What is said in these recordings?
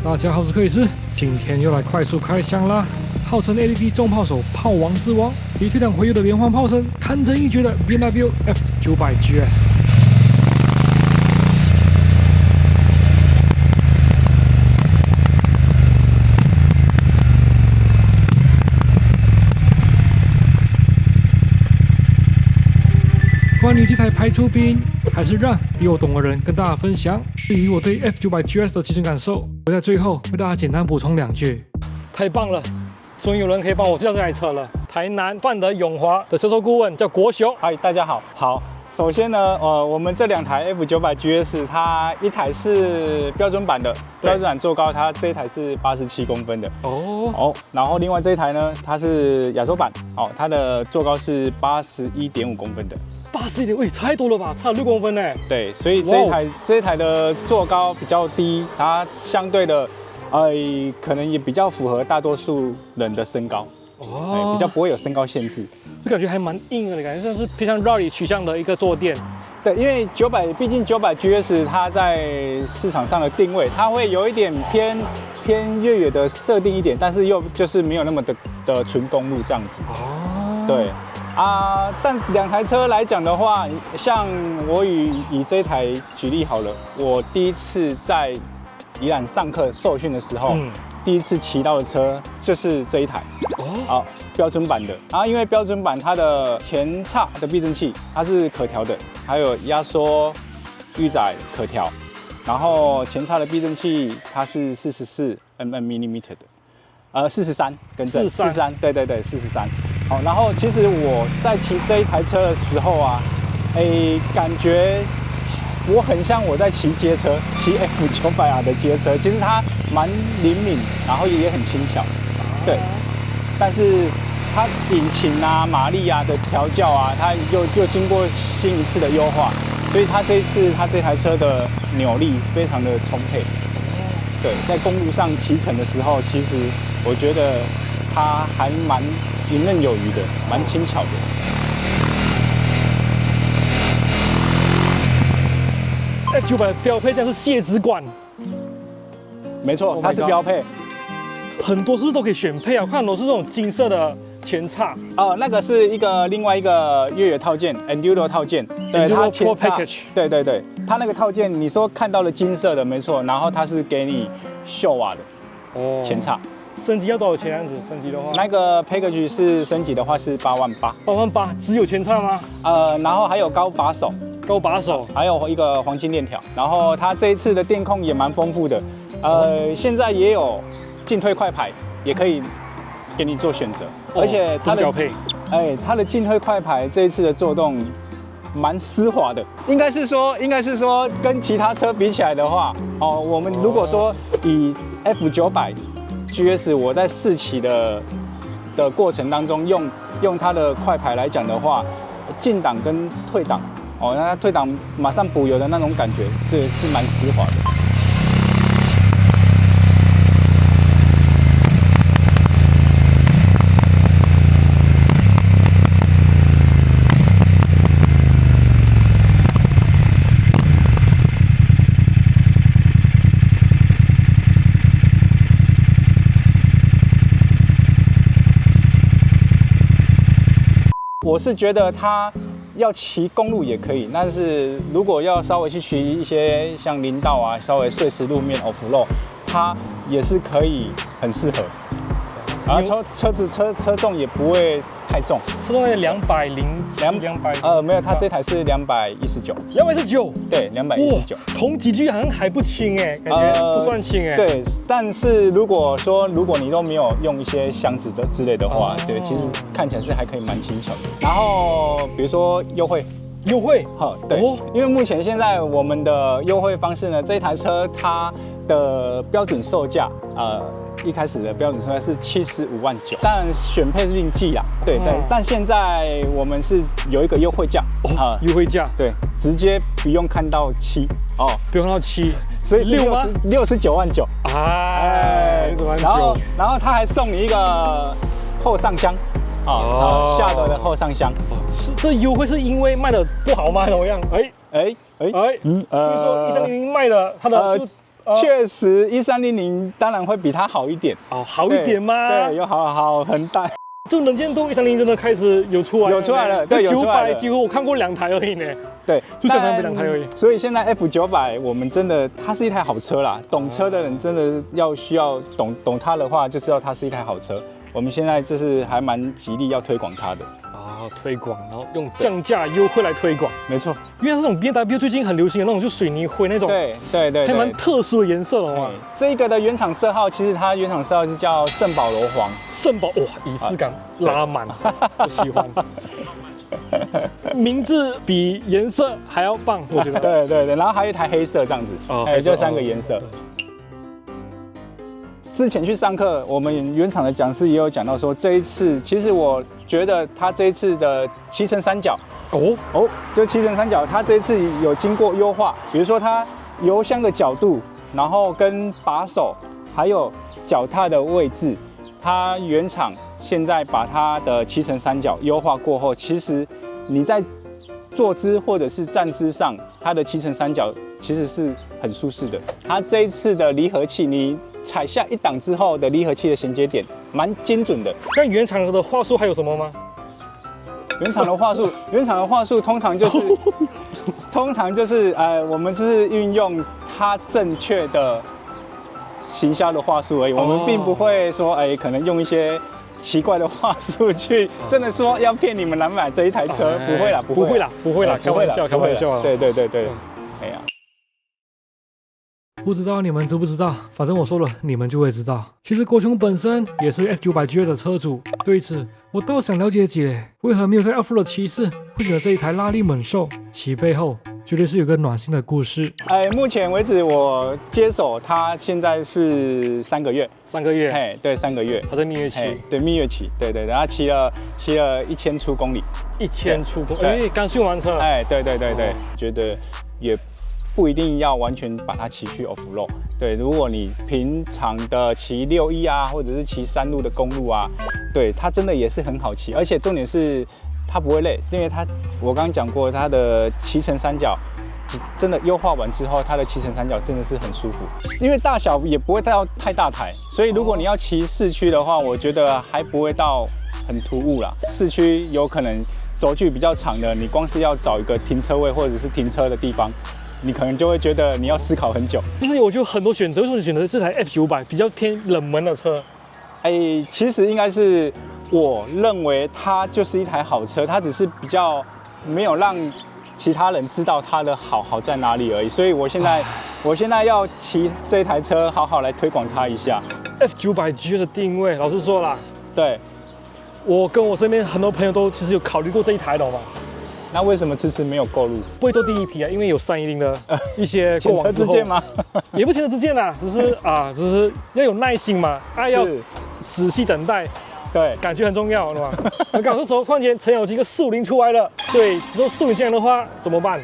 大家好，我是克里斯，今天又来快速开箱啦！号称 ADP 重炮手炮王之王，以退档回游的连环炮声，堪称一绝的 BMW F900 GS。关于这台排出兵，还是让比我懂的人跟大家分享。至于我对 F900 GS 的骑乘感受，我在最后为大家简单补充2句。太棒了，终于有人可以帮我介绍这台车了。台南范德永华的销售顾问叫国雄。嗨，大家好。好，首先呢，我们这2台 F900 GS， 它一台是标准版的，标准版坐高，它这一台是87公分的。然后另外这一台呢，它是亚洲版，它的坐高是81.5公分的。81点，差太多了吧，差了6公分呢。对，所以这一台的坐高比较低，它相对的，可能也比较符合大多数人的身高，比较不会有身高限制。就感觉还蛮硬的，感觉像是偏向 Rally 取向的一个坐垫。对，因为毕竟900 GS 它在市场上的定位，它会有一点偏越野的设定一点，但是又就是没有那么的纯公路这样子。对。但2台车来讲的话，像我以这一台举例好了，我第一次在宜兰上课受训的时候，第一次骑到的车就是这一台，标准版的。因为标准版它的前叉的避震器它是可调的，还有压缩预载可调，然后前叉的避震器它是44 mm 的，43，更正43，对，43。好，然后其实我在骑这一台车的时候啊，感觉我很像我在骑街车，骑 F900R 的街车。其实它蛮灵敏，然后也很轻巧，对。但是它引擎啊、马力啊的调教啊，它又经过新一次的优化，所以它这台车的扭力非常的充沛。对，在公路上骑乘的时候，其实我觉得它还蛮游刃有余的，蛮轻巧的。F900的标配这样是泄脂管，没错，它是标配。很多是不是都可以选配啊？我看很多是这种金色的前叉。那个是另外一个越野套件 ，Enduro 套件。对，它前叉。对，它那个套件，你说看到了金色的，没错。然后它是给你秀瓦的前叉。升级要多少钱？这样子升级的话，那个 package 是升级的话是88000，只有前叉吗？然后还有高把手，还有一个黄金链条。然后它这一次的电控也蛮丰富的，现在也有进退快排，也可以给你做选择。而且它的标配，它的进退快排这一次的作动蛮丝滑的，应该是说跟其他车比起来的话，我们如果说以 F900 GS 我在试骑的过程当中用它的快排来讲的话，进档跟退档，那它退档马上补油的那种感觉，这也是蛮丝滑的。我是觉得它要骑公路也可以，但是如果要稍微去骑一些像林道啊、稍微碎石路面 off road， 它也是可以很适合。然后车重也不会太重，车重也200，没有，它这台是219，对，219，同体积好像还不轻感觉不算轻对，但是如果你都没有用一些箱子的之类的话，对，其实看起来是还可以蛮轻巧的。然后比如说优惠，对，因为目前现在我们的优惠方式呢，这一台车它的标准售价，一开始的标准售价是75.9万，但选配是另计啦。对，但现在我们是有一个优惠价，优惠价，对，直接不用看到7，不用看到7，所以6吗？69.9万，然后他还送你一个后上箱。下德的后上箱，这优惠是因为卖的不好吗？怎么样？听说1300卖的它的确实1300当然会比它好一点。哦，好一点吗？对，有好很大。就能见度130真的开始有出来了，有出来了，对，有出来了。900几乎我看过2台而已呢。对，就相当于2台而已。所以现在 F900我们真的它是一台好车啦，懂车的人真的需要懂它的话，就知道它是一台好车。我们现在就是还蛮极力要推广它的。推广，然后用降价优惠来推广，没错，因为这种 BMW 最近很流行的那种，就水泥灰那种，对，还蛮特殊的颜色的嘛。这个的原厂色号，其实它原厂色号是叫圣保罗黄。圣保哇，仪式感拉满，我喜欢。名字比颜色还要棒，我觉得。对，然后还有一台黑色这样子，就3个颜色。之前去上课，我们原厂的讲师也有讲到说，这一次其实我觉得他这一次的骑乘三角，就骑乘三角，他这一次有经过优化，比如说它油箱的角度，然后跟把手，还有脚踏的位置，它原厂现在把它的骑乘三角优化过后，其实你在坐姿或者是站姿上，它的骑乘三角其实是很舒适的。它这一次的离合器，你踩下1档之后的离合器的衔接点蛮精准的。那原厂的话术还有什么吗？原厂的话术通常就是我们就是运用它正确的行销的话术而已，我们并不会说可能用一些奇怪的话术去真的说要骗你们来买这一台车，不会啦，开玩笑。对，哎呀。不知道你们知不知道，反正我说了，你们就会知道。其实国雄本身也是 F900 GS 的车主，对此我倒想了解解，为何没有在 Offroad 的骑士会选择这一台拉力猛兽？其背后绝对是有个暖心的故事。目前为止我接手它现在是3个月，3个月，对，3个月，它在蜜月期，对，蜜月期，对，然后骑了1000出公里，1000出公里，刚训完车，对，觉得也不一定要完全把它骑去 off road。对，如果你平常的骑61啊，或者是骑山路的公路啊，对，它真的也是很好骑，而且重点是它不会累，因为我刚刚讲过，它的骑乘三角真的优化完之后，它的骑乘三角真的是很舒服，因为大小也不会到太大台，所以如果你要骑市区的话，我觉得还不会到很突兀啦。市区有可能轴距比较长的，你光是要找一个停车位或者是停车的地方，你可能就会觉得你要思考很久。就是我觉得很多选择，为什么选择这台 F900 比较偏冷门的车？其实应该是我认为它就是一台好车，它只是比较没有让其他人知道它的好在哪里而已。所以我现在要骑这一台车，好好来推广它一下。F900 GS 的定位，老实说啦，对，我跟我身边很多朋友都其实有考虑过这一台的嘛。那为什么迟迟没有购入？不会做第一批啊，因为有310的一些过往之后。前车之鉴吗？也不前车之鉴啦，只是要有耐心嘛，要仔细等待。对，感觉很重要，对吧？那刚这时候，突然间程咬金个450出来了，所以如果450进来的话怎么办？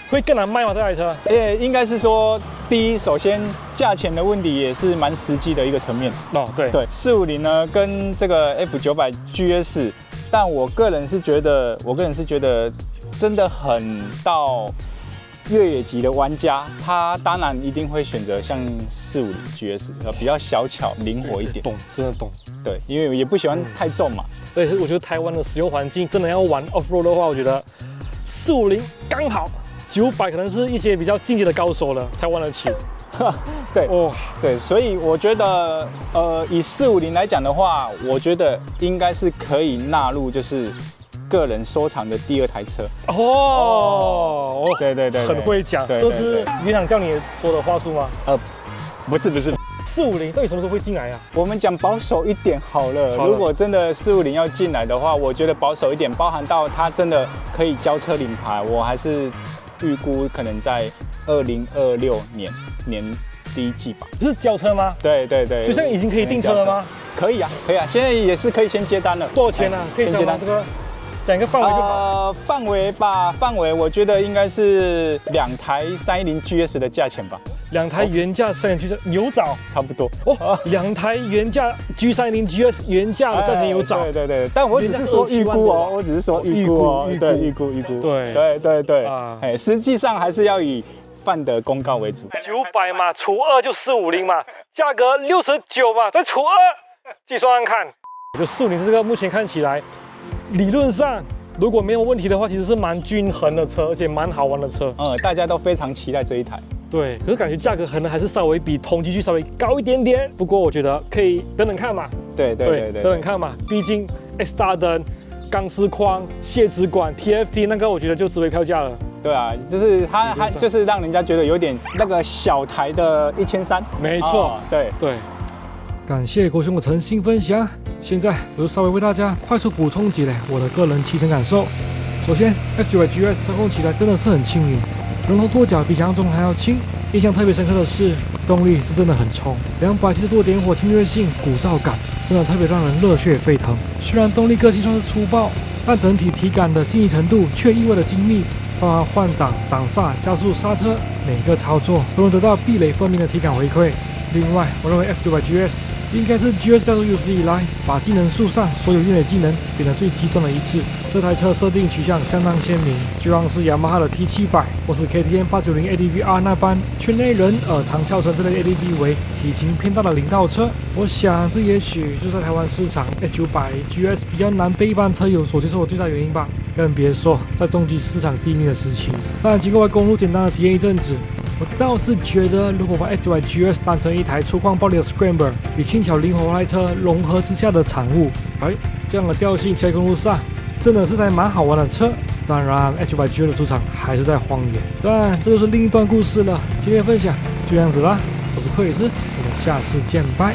会更难卖吗？这台车？应该是说，第一，首先价钱的问题也是蛮实际的一个层面。对，450呢跟这个 F900 GS， 但我个人是觉得真的很到越野级的玩家，他当然一定会选择像450 GS， 比较小巧灵活一点。真的懂。对，因为也不喜欢太重嘛。对，我觉得台湾的使用环境真的要玩 off-road 的话，我觉得450刚好，900可能是一些比较进阶的高手了才玩得起。对，所以我觉得，以450来讲的话，我觉得应该是可以纳入就是个人收藏的第2台车。对，很会讲。这是原厂叫你说的话术吗？不是。450到底什么时候会进来啊？我们讲保守一点好了。如果真的450要进来的话，我觉得保守一点，包含到它真的可以交车领牌，我还是预估可能在2026年第1季吧。是交车吗？对。所以现在已经可以订车了吗？可以啊，现在也是可以先接单了。多少钱啊？可以接单这个？讲一个范围就好。范围我觉得应该是2台310 GS 的价钱吧。2台原价310 GS 有找差不多2台原价 G310 GS 原价的价钱有找。对，但我只是说预估哦，对，预估。对，实际上还是要以范的公告为主。900嘛，除2就450嘛，价格69嘛，再除2，计算看看。就450这个目前看起来，理论上如果没有问题的话，其实是蛮均衡的车，而且蛮好玩的车。大家都非常期待这一台。对，可是感觉价格可能还是稍微比同级距稍微高一点点。不过我觉得可以等等看嘛。对，等等看嘛，毕竟 X 大灯、钢丝框、泄脂管、TFT 那个，我觉得就值回票价了。对啊，就是它就是让人家觉得有点那个小台的1300。没错，对。感谢国兄的诚心分享。现在我就稍微为大家快速补充几类我的个人骑乘感受。首先 F900 GS 操控起来真的是很轻盈，龙头舵脚比想象中还要轻。印象特别深刻的是，动力是真的很冲，270多点火侵略性、鼓噪感，真的特别让人热血沸腾。虽然动力个性算是粗暴，但整体体感的细腻程度却意外的精密，包含换挡、挡煞、加速、刹车，每个操作都能得到壁垒分明的体感回馈。另外，我认为 F900 GS 应该是 GS 家族有史以来把技能树上所有越野技能变得最极端的一次。这台车设定取向相当鲜明，就像是雅马哈的 T700或是 KTM 890 ADV-R 那般，圈内人耳常笑称这类 ADV 为体型偏大的领导车。我想这也许就是在台湾市场 F900 GS 比较难被一般车友所接受的最大原因吧。更别说在中级市场低迷的时期。当然，经过公路简单的体验一阵子，我倒是觉得，如果把 F900 GS 当成一台粗犷暴力的 Scrambler， 与轻巧灵活那车融合之下的产物，这样的调性骑在公路上，真的是台蛮好玩的车。当然 ，F900 GS 的主场还是在荒野，但这就是另一段故事了。今天的分享就这样子啦，我是克里斯，我们下次见，拜。